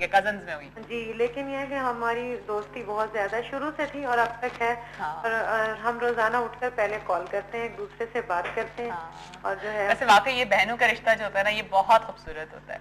Cousins में हुई जी, लेकिन यह है कि हमारी दोस्ती बहुत ज्यादा शुरू से थी और अब तक है। हाँ। और हम रोजाना उठकर पहले कॉल करते हैं, एक दूसरे से बात करते हैं। हाँ। और जो है वैसे वाकई ये बहनों का रिश्ता जो होता है ना, ये बहुत खूबसूरत होता है।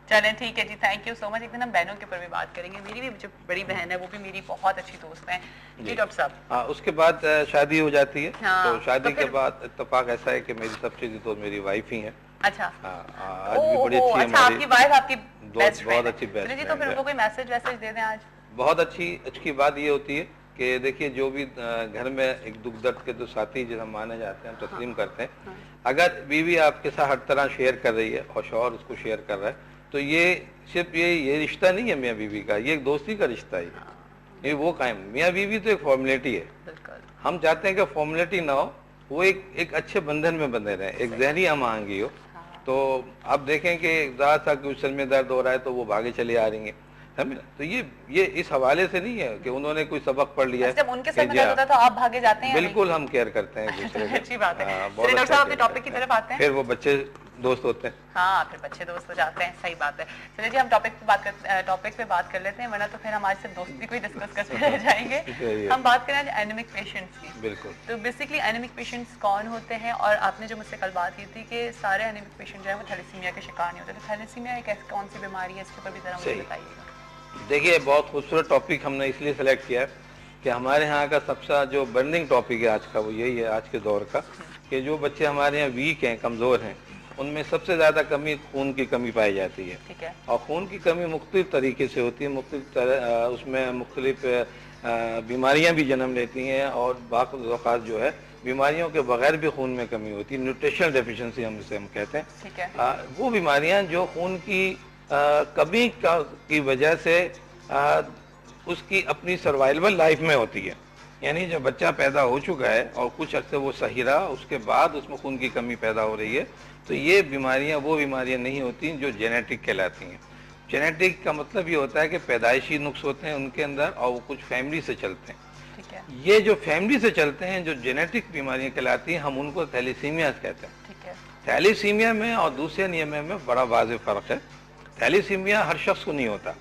चलें ठीक है जी, थैंक यू सो मच। एक दिन हम बहनों के ऊपर भी बात करेंगे। मेरी भी जो बड़ी बहन है वो भी मेरी बहुत अच्छी दोस्त है जी डॉक्टर साहब। हाँ, उसके बाद शादी हो जाती है। हाँ, तो शादी तो के बाद इत्तेफाक ऐसा है कि मेरी सबसे अच्छी दोस्त मेरी वाइफ ही है। अच्छा। हाँ, आज भी बड़ी अच्छी अच्छा, हमारी आपकी वाइफ आपकी बेस्ट फ्रेंड बहुत अच्छी बेस्ट जी। तो फ्रेंड फिर है। उनको कोई मैसेज वैसेज दे दें आज। बहुत अच्छी बात ये होती है कि देखिए, जो भी घर में एक दुख दर्द के जो साथी जिसे हम माने जाते हैं, हम तस्लीम करते हैं। अगर बीवी आपके साथ हर तरह शेयर कर रही है और शौहर उसको शेयर कर रहा है, तो ये सिर्फ ये रिश्ता नहीं है मियाँ बीवी का, ये एक दोस्ती का रिश्ता है। ये वो कायम मियाँ बीवी तो एक फॉर्मेलिटी है। हम चाहते हैं कि फॉर्मेलिटी ना हो, वो एक अच्छे बंधन में बंधे रहे, एक जहनी हम आहंगी हो। तो आप देखें कि ज़्यादा सा कुछ सर में दर्द हो रहा है तो वो भागे चले आ रही हैं, समझे। तो ये इस हवाले से नहीं है कि उन्होंने कोई सबक पढ़ लिया है। जब उनके सर में दर्द होता है तो आप भागे जाते हैं? बिल्कुल, हम केयर करते हैं एक दूसरे अच्छी बात है। बहुत डॉक्टर साहब अपने टॉपिक की तरफ आते हैं। फिर वो बच्चे दोस्त होते हैं। हाँ, फिर बच्चे दोस्त हो जाते हैं, सही बात है। चलिए जी, हम टॉपिक पे बात कर लेते हैं, वरना तो फिर हम आज से दोस्ती को ही डिस्कस करते रह जाएंगे। हम बात करें एनीमिक पेशेंट्स की। बिल्कुल। तो बेसिकली एनीमिक पेशेंट्स कौन होते हैं, और आपने जो मुझसे कल बात की थी कि सारे एनीमिक पेशेंट जो है वो थैलेसीमिया के शिकार नहीं होते, तो थैलेसीमिया एक कौन सी बीमारी है, इसके ऊपर भी जरा मुझे बताइएगा। देखिए, बहुत खूबसूरत टॉपिक हमने इसलिए सेलेक्ट किया है कि हमारे यहाँ का सबसे जो बर्निंग टॉपिक है आज का, वो यही है आज के दौर का, कि जो बच्चे हमारे यहाँ वीक हैं, कमज़ोर हैं, उनमें सबसे ज़्यादा कमी खून की कमी पाई जाती है। ठीक है। और खून की कमी मुख्तलिफ तरीके से होती है, उसमें मुख्तलिफ बीमारियाँ भी जन्म लेती हैं, और बाक़ जो है बीमारियों के बगैर भी खून में कमी होती है, न्यूट्रिशनल डेफिशिएंसी हम कहते हैं। ठीक है। वो बीमारियाँ जो खून की कमी की वजह से उसकी अपनी सर्वाइवल लाइफ में होती है। यानी जब बच्चा पैदा हो चुका है और कुछ अरसे वो सही रहा, उसके बाद उसमें खून की कमी पैदा हो रही है, तो ये बीमारियां वो बीमारियां नहीं होती जो जेनेटिक कहलाती हैं। जेनेटिक का मतलब ये होता है कि पैदाइशी नुक्स होते हैं उनके अंदर, और वो कुछ फैमिली से चलते हैं। ठीक है। ये जो फैमिली से चलते हैं, जो जेनेटिक बीमारियां कहलाती हैं, हम उनको थैलेसीमिया कहते हैं। ठीक है। थैलेसीमिया में और दूसरे अनीमिया में बड़ा वाज़ेह फ़र्क है। थैलेसीमिया हर शख्स को नहीं होता,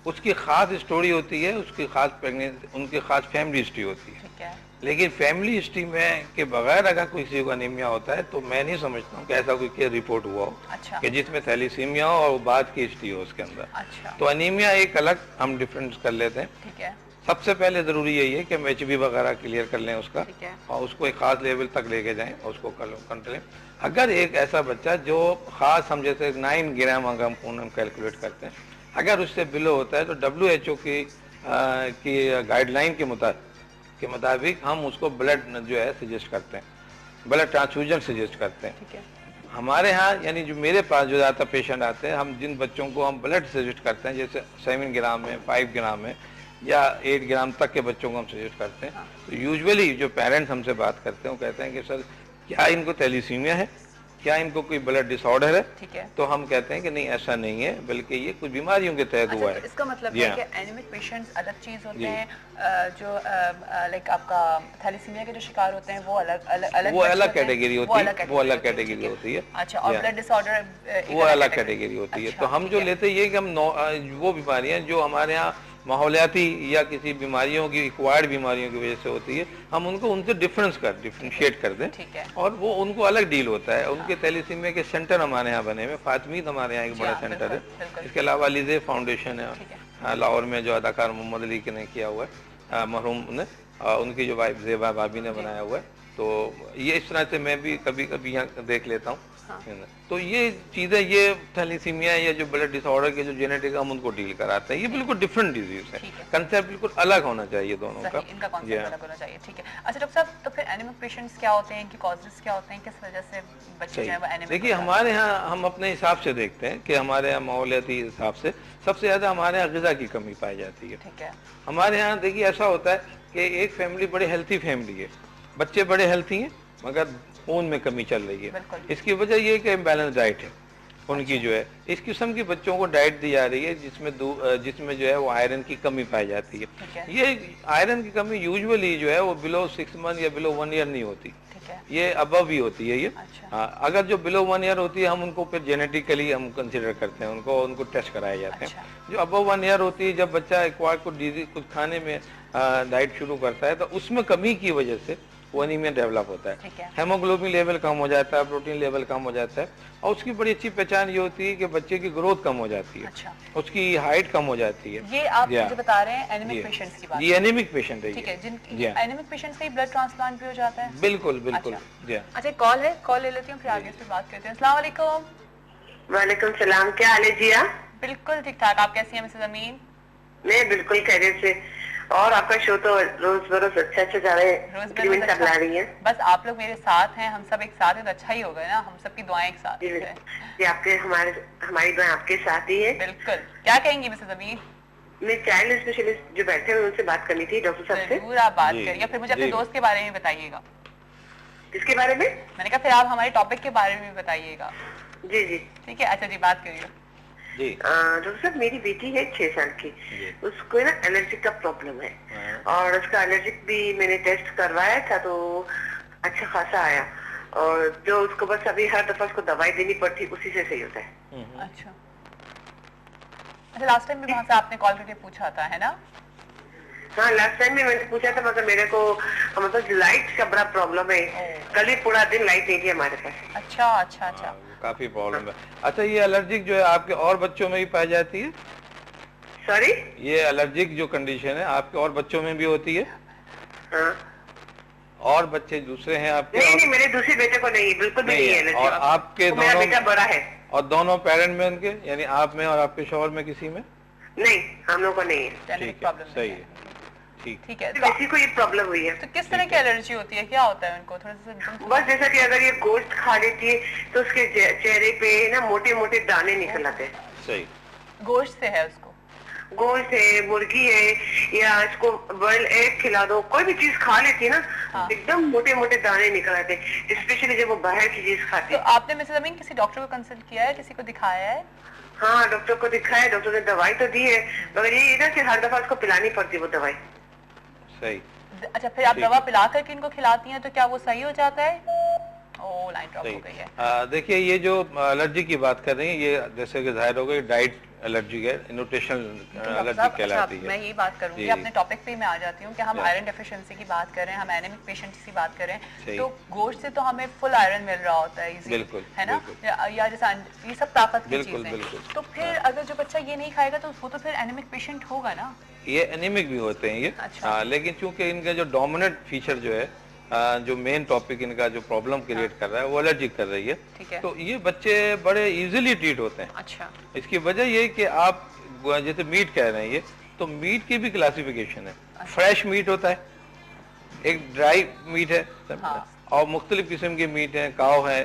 उसकी ख़ास स्टोरी होती है, उसकी ख़ास प्रेगनेंसी, उनकी ख़ास फैमिली हिस्ट्री होती है। ठीक है। लेकिन फैमिली हिस्ट्री में के बगैर अगर किसी को अनीमिया होता है, तो मैं नहीं समझता हूँ कि ऐसा कोई केयर रिपोर्ट हुआ हो। अच्छा। कि जिसमें थैलेसीमिया हो और बाद की हिस्ट्री हो उसके अंदर। अच्छा। तो अनीमिया एक अलग हम डिफरेंस कर लेते हैं। ठीक है। सबसे पहले ज़रूरी यही है कि हम HB वगैरह क्लियर कर लें उसका, और उसको एक ख़ास लेवल तक लेके जाएँ और उसको कंट्रोल। अगर एक ऐसा बच्चा जो ख़ास, हम जैसे 9 ग्राम अगर हम खून हम कैलकुलेट करते हैं, अगर उससे बिलो होता है, तो WHO की गाइडलाइन के मुताबिक हम उसको ब्लड जो है सजेस्ट करते हैं, ब्लड ट्रांसफ्यूजन सजेस्ट करते हैं। ठीक है। हमारे यहाँ यानी जो मेरे पास जो ज़्यादा पेशेंट आते हैं, हम जिन बच्चों को हम ब्लड सजेस्ट करते हैं, जैसे 7 ग्राम में, 5 ग्राम में या 8 ग्राम तक के बच्चों को हम सजेस्ट करते हैं, तो यूजुअली जो पेरेंट्स हमसे बात करते हैं वो कहते हैं कि सर क्या इनको थैलेसीमिया है, क्या इनको कोई ब्लड डिसऑर्डर है। ठीक है। तो हम कहते हैं कि नहीं, ऐसा नहीं है, बल्कि ये कुछ बीमारियों के तहत हुआ है। तो इसका मतलब है कि एनीमिक पेशेंट्स अलग चीज होते हैं, जो लाइक आपका थैलेसीमिया के जो शिकार होते हैं वो अलग कैटेगरी होती है, वो अलग कैटेगरी होती है। अच्छा। और ब्लड डिसऑर्डर वो अलग कैटेगरी होती है। तो हम जो लेते हैं ये कि हम वो बीमारियां जो हमारे यहाँ माहौलियाती या किसी बीमारियों की, एक्वायर्ड बीमारियों की वजह से होती है, हम उनको उनसे डिफ्रेंशिएट कर दें, और वो उनको अलग डील होता है। उनके थैलेसीमिया के सेंटर हमारे यहाँ बने हुए, फातिमीद हमारे यहाँ एक बड़ा सेंटर है। इसके अलावा लिजे फाउंडेशन है लाहौर में, जो अदाकार मोहम्मद अली ने किया हुआ है, मरहूम ने, उनकी जो वाइफ ज़ेबा भाभी ने बनाया हुआ है। तो ये इस तरह से मैं भी कभी कभी यहाँ देख लेता हूँ। तो ये चीज़ें, ये थैलेसीमिया या जो ब्लड डिसऑर्डर के जो जेनेटिक, हम उनको डील कराते हैं। ये बिल्कुल डिफरेंट डिजीज है, कंसेप्ट बिल्कुल अलग होना चाहिए दोनों का, इनका कॉन्सेप्ट अलग होना चाहिए। ठीक है। अच्छा डॉक्टर साहब, तो फिर एनीमिक पेशेंट्स क्या होते हैं, इनकी कॉजेस क्या होते हैं, किस वजह से बच्चे जो है वो एनीमिक? देखिए, हमारे यहाँ हम अपने हिसाब से देखते हैं कि हमारे यहाँ माहौलियाती हिसाब से सबसे ज़्यादा हमारे यहाँ ग़िज़ा की कमी पाई जाती है। ठीक है। हमारे यहाँ देखिए ऐसा होता है कि एक फैमिली बड़ी हेल्थी फैमिली है, बच्चे बड़े हेल्थी हैं, मगर खून में कमी चल रही है। इसकी वजह ये है कि इम्बैलेंस डाइट है उनकी, जो है इस किस्म की बच्चों को डाइट दी जा रही है जिसमें जो है वो आयरन की कमी पाई जाती है। ये आयरन की कमी यूजुअली जो है वो बिलो 6 मंथ या बिलो 1 ईयर नहीं होती। ठीक है, ये अबव ही होती है ये। अच्छा, हाँ, अगर जो बिलो 1 ईयर होती है हम उनको फिर जेनेटिकली हम कंसिडर करते हैं, उनको टेस्ट कराए जाते अच्छा, हैं। जो अबव 1 ईयर होती है, जब बच्चा एक्वायर कुछ खाने में डाइट शुरू करता है तो उसमें कमी की वजह से वो एनीमिया डेवलप होता है। ठीक है, हेमोग्लोबिन लेवल कम हो जाता है, प्रोटीन लेवल कम हो जाता है, और उसकी बड़ी अच्छी पहचान ये होती है कि बच्चे की ग्रोथ कम हो जाती है, अच्छा। उसकी हाइट कम हो जाती है। ये आप या, मुझे बता रहे हैं एनीमिक जी, पेशेंट्स की बात, जी एनीमिक पेशेंट है ठीक ये। है, जिन जी हाँ। एनीमिक पेशेंट्स का ही ब्लड ट्रांसप्लांट भी हो जाता है? बिल्कुल बिल्कुल। अच्छा। जी हाँ। अच्छा, कॉल है, कॉल ले लेती हूँ, फिर आगे इस पे बात करते हैं। अस्सलाम वालेकुम। वालेकुम सलाम, क्या हाल है जी? आप? बिल्कुल ठीक ठाक, आप कैसी हैं मिसेस अमीन? मैं बिल्कुल खैरियत से। और आपका शो तो रोज बरोज अच्छा अच्छा जा रहा है, रोज क्रीम सब ला रही है। बस आप लोग मेरे साथ हैं, हम सब एक साथ हैं तो अच्छा ही होगा ना, हम सबकी दुआएं एक साथ जी, हैं। जी, हमारी दुआ आपके साथ ही है। बिल्कुल, क्या कहेंगी मिसेस अमीन? मैं चाइल्ड स्पेशलिस्ट जो बैठे हुए उनसे बात करनी थी, डॉक्टर साहब से। जरूर आप बात जी, करिए, फिर मुझे अपने जी। दोस्त के बारे में बताइएगा। किसके बारे में? मैंने कहा फिर आप हमारे टॉपिक के बारे में बताइएगा। जी जी। ठीक है, अच्छा जी, बात करिए। जी डॉक्टर साहब, मेरी बेटी है 6 साल की, उसको ना एलर्जी का प्रॉब्लम है, और उसका एलर्जिक भी मैंने टेस्ट करवाया था तो अच्छा खासा आया, और जो उसको बस अभी हर दफा उसको दवाई देनी पड़ती, उसी से सही होता है। अच्छा, अच्छा, लास्ट टाइम भी वहाँ से आपने कॉल करके पूछा था, है ना? हाँ, लास्ट टाइम भी मैंने पूछा था, मगर मेरे को मतलब लाइट का बड़ा प्रॉब्लम है। कल ही पूरा दिन लाइट नहीं थी हमारे पास। अच्छा अच्छा अच्छा, काफी प्रॉब्लम है। अच्छा, ये एलर्जिक जो है आपके और बच्चों में भी पाई जाती है? सॉरी? ये एलर्जिक जो कंडीशन है आपके और बच्चों में भी होती है? हाँ। और बच्चे दूसरे हैं आपके? नहीं नहीं, मेरे दूसरे बेटे को नहीं, बिल्कुल भी नहीं है एलर्जी। और आपके मेरा दोनों? बेटा बड़ा है। और दोनों पेरेंट में उनके, यानी आप में और आपके शौहर में किसी में? नहीं, हम लोग को नहीं है। ठीक है, सही है, ठीक। ठीक है। किसी को ये प्रॉब्लम हुई है। तो किस तरह की एलर्जी होती है, क्या होता है उनको, थोड़ा सा symptoms? बस जैसा कि अगर ये गोश्त खा लेती है तो उसके चेहरे पे ना मोटे मोटे दाने निकल आते हैं। सही। गोश्त से है उसको? गोश्त है, मुर्गी है, या इसको बॉइल एग खिला दो, कोई भी चीज खा लेती है ना, हाँ। एकदम मोटे मोटे दाने निकल आते हैं, स्पेशली जब वो बाहर की चीज खाती तो है। आपने मिसेस अमीन किसी डॉक्टर को कंसल्ट किया है, किसी को दिखाया है? हाँ, डॉक्टर को दिखाया, डॉक्टर ने दवाई तो दी है, मगर ये ना कि हर दफा उसको पिलानी पड़ती है वो दवाई। सही। अच्छा, फिर आप ठीक दवा है। पिला करके इनको खिलाती हैं तो क्या वो सही हो जाता है? ओ, लाइन ड्रॉप हो गई है। देखिए, ये जो एलर्जी की बात कर रही है, ये जैसे कि जाहिर हो गई डाइट एलर्जी है, न्यूट्रिशनल एलर्जी अच्छा, कहलाती है। मैं यही बात करूंगी, जी। अपने टॉपिक पे ही मैं आ जाती हूँ कि हम जी। आयरन डेफिशिएंसी की बात कर रहे हैं, हम एनीमिक पेशेंट्स की बात कर रहे सही। हैं, तो गोश्त से तो हमें फुल आयरन मिल रहा होता है easy, बिल्कुल, है ना? बिल्कुल। या जैसे ये सब ताकत की बिल्कुल, चीजें, बिल्कुल। तो फिर अगर जो बच्चा ये नहीं खाएगा तो वो तो फिर एनीमिक पेशेंट होगा ना? ये एनीमिक भी होते हैं ये। अच्छा। लेकिन चूंकि इनका जो डोमिनेंट फीचर जो है, जो मेन टॉपिक इनका जो प्रॉब्लम क्रिएट कर रहा है वो एलर्जी कर रही है, ठीक है। तो ये बच्चे बड़े इजीली ट्रीट होते हैं। अच्छा, इसकी वजह ये है कि आप जैसे मीट कह रहे हैं ये, तो मीट की भी क्लासिफिकेशन है। फ्रेश मीट होता है, एक ड्राई मीट है, हाँ। और मुख्तलिफ किस्म के मीट हैं, काव है,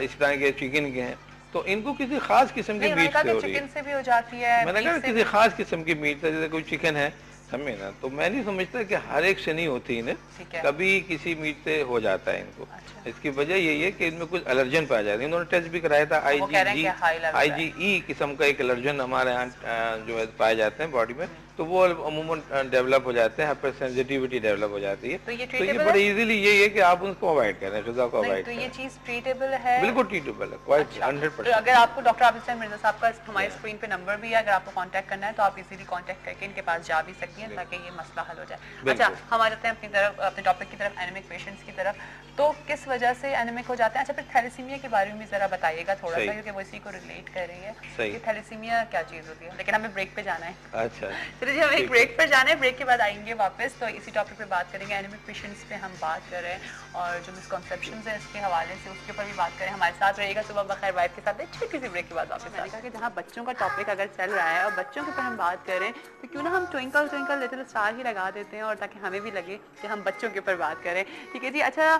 इस तरह के चिकन के हैं, तो इनको किसी खास किस्म के नहीं, मीट से हो रही चिकन है। से भी हो जाती है, मैंने beef कहा से किसी खास किस्म की मीट है, जैसे कोई चिकन है, समझे ना, तो मैं नहीं समझता कि हर एक से नहीं होती इन्हें, ठीक है। कभी किसी मीट से हो जाता है इनको। अच्छा। इसकी वजह यही है कि इनमें कुछ एलर्जन पाया जाता है। इन्होंने टेस्ट भी कराया था, वो कह रहे हैं कि high level है। IgE किस्म का एक एलर्जन हमारे यहाँ जो है पाए जाते हैं बॉडी में, तो वो अमूमन डेवलप हो जाते हैं, हाइपर सेंसिटिविटी डेवलप हो जाती है। तो ये तो ये treatable बड़े है? इजीली यही है कि आप उसको अवॉइड करें, ग़िज़ा को नहीं, अवॉइड तो ये करें। चीज ट्रीटेबल है? बिल्कुल ट्रीटेबल है, क्वाइट अच्छा। 100%। तो अगर आपको डॉक्टर आबिद मिर्जा साहब का हमारे स्क्रीन पे नंबर भी है, अगर आपको कांटेक्ट करना है तो आप इजीली कांटेक्ट करके इनके पास जा भी सकती हैं ताकि ये मसला हल हो जाए। अच्छा, हम आ जाते हैं अपनी तरफ, अपने टॉपिक की तरफ, एनीमिक पेशेंट्स की तरफ। तो किस वजह से एनीमिक हो जाते हैं? अच्छा, फिर थैलेसीमिया के बारे में भी जरा बताइएगा थोड़ा सा, सही। क्योंकि वो इसी को रिलेट कर रही है सही। कि थैलेसीमिया क्या चीज होती है। लेकिन हमें ब्रेक पे जाना है। अच्छा, चलिए जी, हम एक ब्रेक पर जाना है, ब्रेक के बाद आएंगे वापस, तो इसी टॉपिक पे बात करेंगे। एनीमिक पेशेंट्स पे हम बात कर रहे हैं और जो मिसकॉन्सेप्शंस हैं इसके हवाले से, उसके ऊपर भी बात करें। हमारे साथ रहेगा सुबह बखैर वाइफ के साथ। एक छोटी सी ब्रेक के बाद वापस आएगा कि जहाँ बच्चों का टॉपिक अगर चल रहा है और बच्चों के ऊपर हम बात करें तो क्यों ना हम ट्विंकल ट्विंकल लिटिल स्टार ही लगा देते हैं, और ताकि हमें भी लगे कि हम बच्चों के ऊपर बात करें। ठीक है जी। अच्छा,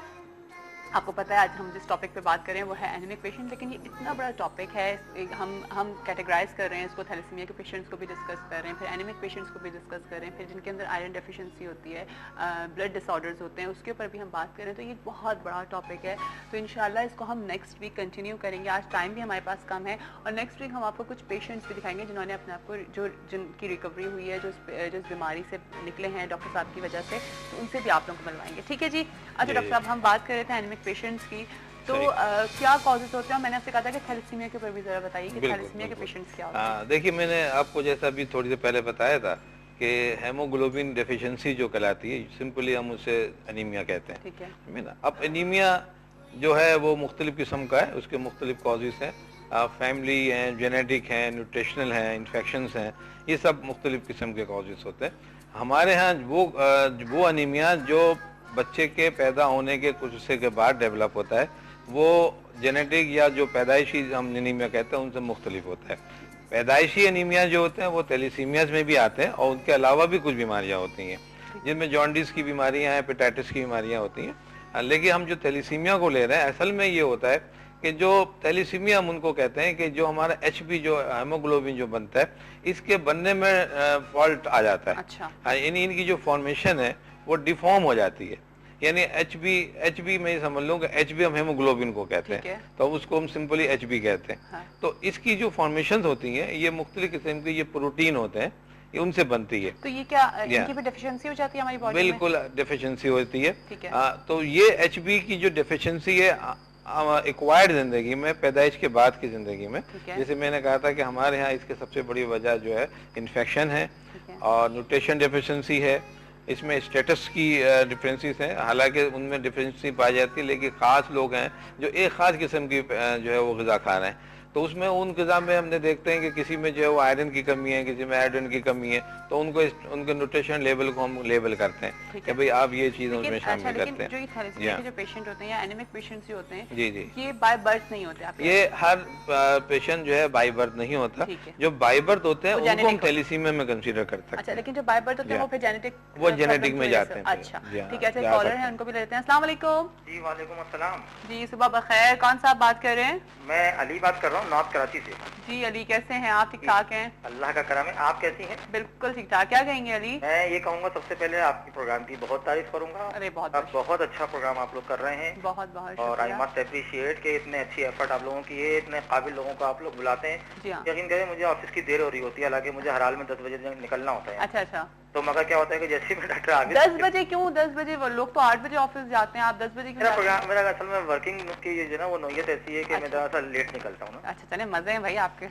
आपको पता है आज हम जिस टॉपिक पे बात कर रहे हैं वो है एनीमिक पेशेंट, लेकिन ये इतना बड़ा टॉपिक है, हम कैटेगराइज कर रहे हैं इसको, थैलेसीमिया के पेशेंट्स को भी डिस्कस कर रहे हैं, फिर एनीमिक पेशेंट्स को भी डिस्कस कर रहे हैं, फिर जिनके अंदर आयरन डेफिशिएंसी होती है, ब्लड डिसऑर्डर्स होते हैं, उसके ऊपर भी हम बात कर रहे हैं। तो ये बहुत बड़ा टॉपिक है, तो इंशाल्लाह इसको हम नेक्स्ट वीक कंटिन्यू करेंगे। आज टाइम भी हमारे पास कम है और नेक्स्ट वीक हम आपको कुछ पेशेंट्स भी दिखाएंगे जिन्होंने अपने आप को, जिनकी रिकवरी हुई है, जो इस बीमारी से निकले हैं डॉक्टर साहब की वजह से, तो उनसे भी आप लोगों को मिलवाएंगे। ठीक है जी। अच्छा डॉक्टर साहब, हम बात कर रहे थे एनीमिक पेशेंट्स की, तो क्या कॉजेज होते हैं? मैंने आपसे कहा था कि थैलेसीमिया के ऊपर भी जरा बताइए कि थैलेसीमिया के पेशेंट्स क्या होते हैं। देखिए, मैंने आपको जैसा अभी थोड़ी देर पहले बताया था कि हेमोग्लोबिन डेफिशिएंसी जो कहलाती है, सिंपली हम उसे एनीमिया कहते हैं। ठीक है ना। अब एनीमिया जो है वो मुख्तलिफ किस्म का है, उसके मुख्तलिफ कॉजेज हैं, फैमिली हैं, जेनेटिक हैं, न्यूट्रिशनल हैं, इन्फेक्शंस हैं, ये सब मुख्तलिफ किस्म के कॉजेज होते हैं। हमारे यहाँ वो एनीमिया जो बच्चे के पैदा होने के कुछ अर्से के बाद डेवलप होता है, वो जेनेटिक या जो पैदाइशी हम एनीमिया कहते हैं उनसे मुख्तलिफ होता है। पैदाइशी एनीमिया जो होते हैं वो थैलेसीमियाज में भी आते हैं और उनके अलावा भी कुछ बीमारियां होती हैं जिनमें जॉन्डिस की बीमारियां हैं, हेपेटाइटिस की बीमारियां होती हैं। लेकिन हम जो थैलेसीमिया को ले रहे हैं, असल में ये होता है कि जो थैलेसीमिया हम उनको कहते हैं कि जो हमारा एचबी जो हेमोग्लोबिन जो बनता है, इसके बनने में फॉल्ट आ जाता है। अच्छा। इनकी जो फॉर्मेशन है वो डिफॉर्म हो जाती है, यानी एचबी में समझ लो कि एचबी हम हेमोग्लोबिन को कहते हैं, तो उसको हम सिंपली एचबी कहते हैं। हाँ। तो इसकी जो फॉर्मेशन होती हैं ये मुख्तलिफ किस्म के ये प्रोटीन होते हैं, ये उनसे बनती है। तो ये क्या इनकी भी डेफिशिएंसी हो जाती है हमारी बॉडी में? बिल्कुल डेफिशिएंसी होती है। ठीक है। तो ये एचबी की जो डेफिशिएंसी है एक्वायर्ड जिंदगी में, पैदाइश के बाद की जिंदगी में, जैसे मैंने कहा था कि हमारे यहाँ इसके सबसे बड़ी वजह जो है इन्फेक्शन है और न्यूट्रिशन डेफिशिएंसी है। इसमें स्टेटस की डिफरेंसेस हैं, हालांकि उनमें डिफरेंसी पाई जाती है, लेकिन ख़ास लोग हैं जो एक ख़ास किस्म की जो है वो ग़िज़ा खा रहे हैं, तो उसमें उन ग़िज़ा में हमने देखते हैं कि किसी में जो है वो आयरन की कमी है, किसी में आयरन की कमी है, तो उनको उनके न्यूट्रिशन लेवल को हम लेबल करते हैं कि भाई आप ये चीज़ उसमें शामिल करते हैं। जो ये थैलेसीमिया के जो पेशेंट होते हैं या एनीमिक पेशेंट्स होते हैं, जी, ये बाय बर्थ नहीं होते आपके? ये हर पेशेंट जो है बाय बर्थ नहीं होता, जो बाय बर्थ होते हैं उनको हम थैलेसीमिया में कंसीडर कर सकते हैं। अच्छा, लेकिन जो बाय बर्थ होते हैं वो फिर जेनेटिक में जाते हैं। अच्छा, ठीक है। अच्छा, कॉलर है, उनको भी ले लेते हैं। अस्सलाम वालेकुम। जी वालेकुम अस्सलाम। जी सुबह बखैर। कौन सा आप बात कर रहे हैं? मैं अली बात कर रहा हूँ, नॉर्थ कराची से। जी अली, कैसे हैं आप? ठीक ठाक हैं? अल्लाह का करम है। आप कैसी हैं? बिल्कुल ठीक ठाक। क्या कहेंगे अली? मैं ये कहूँगा, सबसे पहले आपके प्रोग्राम की बहुत तारीफ करूंगा। अरे बहुत अच्छा प्रोग्राम आप लोग कर रहे हैं। बहुत बहुत और आई मस्ट अप्रिशिएट के इतने अच्छी एफर्ट आप लोगों की है, इतने काबिल लोगों को आप लोग बुलाते हैं। यकीन करें मुझे ऑफिस की देर हो रही होती है, हालांकि मुझे हर हाल में 10 बजे निकलना होता है। अच्छा अच्छा। तो मगर क्या होता है कि जैसे मैं डॉक्टर आबिद 10 बजे क्यों? 10 बजे लोग तो 8 बजे ऑफिस जाते हैं, आप 10 बजे क्यों? मेरा असल में वर्किंग की जो ना वो नौयत ऐसी है कि मैं थोड़ा सा लेट निकलता हूँ ना। अच्छा, चले मजे हैं भाई आपके।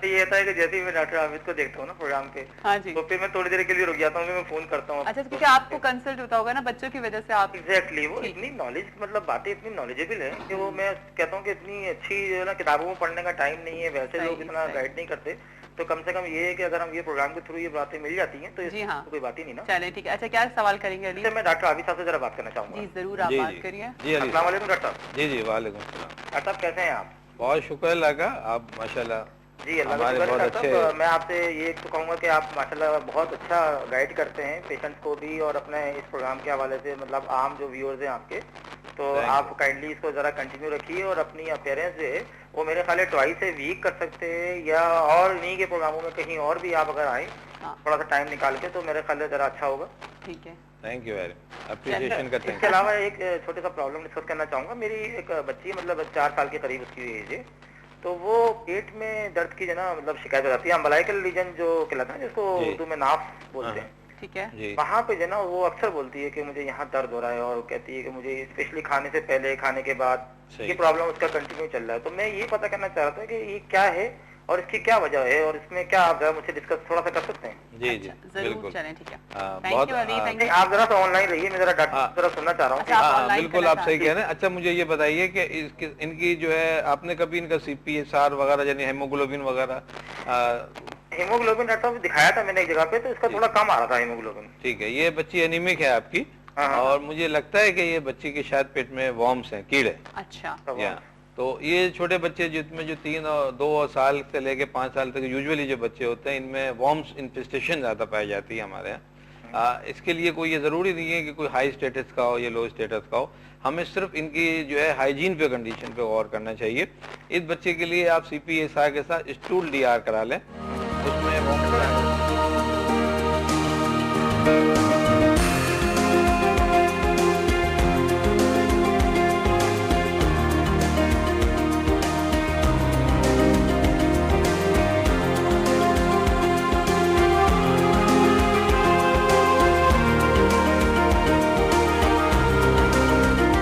ये होता है कि जैसे ही मैं डॉक्टर आबिद को देखता हूँ ना प्रोग्राम पे, हाँ जी, तो फिर मैं थोड़ी देर के लिए रुक जाता हूँ, मैं फोन करता हूँ। अच्छा, क्योंकि आपको कंसल्ट होता होगा ना बच्चों की वजह से आप। एग्जैक्टली, वो इतनी नॉलेज, मतलब बातें इतनी नॉलेजेबल है कि वो मैं कहता हूँ कि इतनी अच्छी जो है ना, किताबों में पढ़ने का टाइम नहीं है, वैसे लोग इतना गाइड नहीं करते, तो कम से कम ये है कि अगर हम ये प्रोग्राम के थ्रू ये बातें मिल जाती हैं तो जी हाँ, कोई बात ही नहीं ना। चले ठीक है। अच्छा, क्या सवाल करेंगे अली? मैं डॉक्टर आबिद साहब से जरा बात करना चाहूँगा। जी जरूर, आप बात करिए। जी अस्सलाम वालेकुम डॉक्टर साहब। जी जी वालेकुम सलाम। डॉक्टर साहब कैसे हैं आप? बहुत शुक्र अल्लाह का, आप माशाल्लाह। जी अल्लाह का शुक्र है डॉक्टर साहब। मैं आपसे ये तो कहूँगा कि आप माशाल्लाह बहुत अच्छा गाइड करते हैं पेशेंट्स को भी, और अपने इस प्रोग्राम के हवाले से मतलब आम जो व्यूअर्स हैं आपके, तो आप काइंडली इसको जरा कंटिन्यू रखिए। और अपनी अपीयरेंस जो है वो मेरे ख्याल है ट्वाइस ए वीक कर सकते हैं, या और इन्हीं के प्रोग्रामों में कहीं और भी आप अगर आए थोड़ा सा टाइम निकाल के, तो मेरे ख्याल है जरा अच्छा होगा। ठीक है, थैंक यू वेरी अप्रिशिएशन करते हैं। इसके अलावा एक छोटे सा प्रॉब्लम डिस्कस करना चाहूँगा। मेरी एक बच्ची, मतलब 4 साल के करीब उसकी एज है, तो वो पेट में दर्द की जो ना मतलब शिकायत हो जाती है, अम्बलाइकल रीजन जो कहलाता है, जिसको उर्दू में नाफ बोलते हैं। ठीक है। वहाँ पे जो ना वो अक्सर बोलती है कि मुझे यहाँ दर्द हो रहा है, और कहती है कि मुझे स्पेशली खाने से पहले, खाने के बाद ये प्रॉब्लम उसका कंटिन्यू चल रहा है। तो मैं ये पता करना चाह रहा था कि ये क्या है और इसकी क्या वजह है, और इसमें क्या आप मुझसे डिस्कस थोड़ा सा कर सकते हैं? जी जी जरूर, चलें ठीक है। बहुत आप जरा सा ऑनलाइन रहिए, मैं जरा डॉक्टर जरा सुनना चाह रहा हूँ। बिल्कुल, आप सही कह रहे हैं। अच्छा, मुझे ये बताइए कि इनकी जो है, आपने कभी इनका CPSR वगैरह यानी हेमोग्लोबिन वगैरह? हेमोग्लोबिन डॉक्टर साहब दिखाया था मैंने एक जगह पे, तो इसका थोड़ा कम आ रहा था हेमोग्लोबिन। ठीक है, ये बच्ची एनीमिक है आपकी, और मुझे लगता है कि ये बच्ची के शायद पेट में वॉर्म्स हैं, कीड़े। अच्छा। तो ये छोटे बच्चे जिसमें जो 3 और 2 साल से लेके 5 साल तक यूजुअली जो बच्चे होते हैं, इनमें वॉर्म्स इन्फेस्टेशन ज्यादा पाई जाती है हमारे यहाँ। इसके लिए कोई ये ज़रूरी नहीं है कि कोई हाई स्टेटस का हो या लो स्टेटस का हो, हमें सिर्फ इनकी जो है हाइजीन पे, कंडीशन पे गौर करना चाहिए। इस बच्चे के लिए आप CPSI के साथ स्टूल DR करा लें, उसमें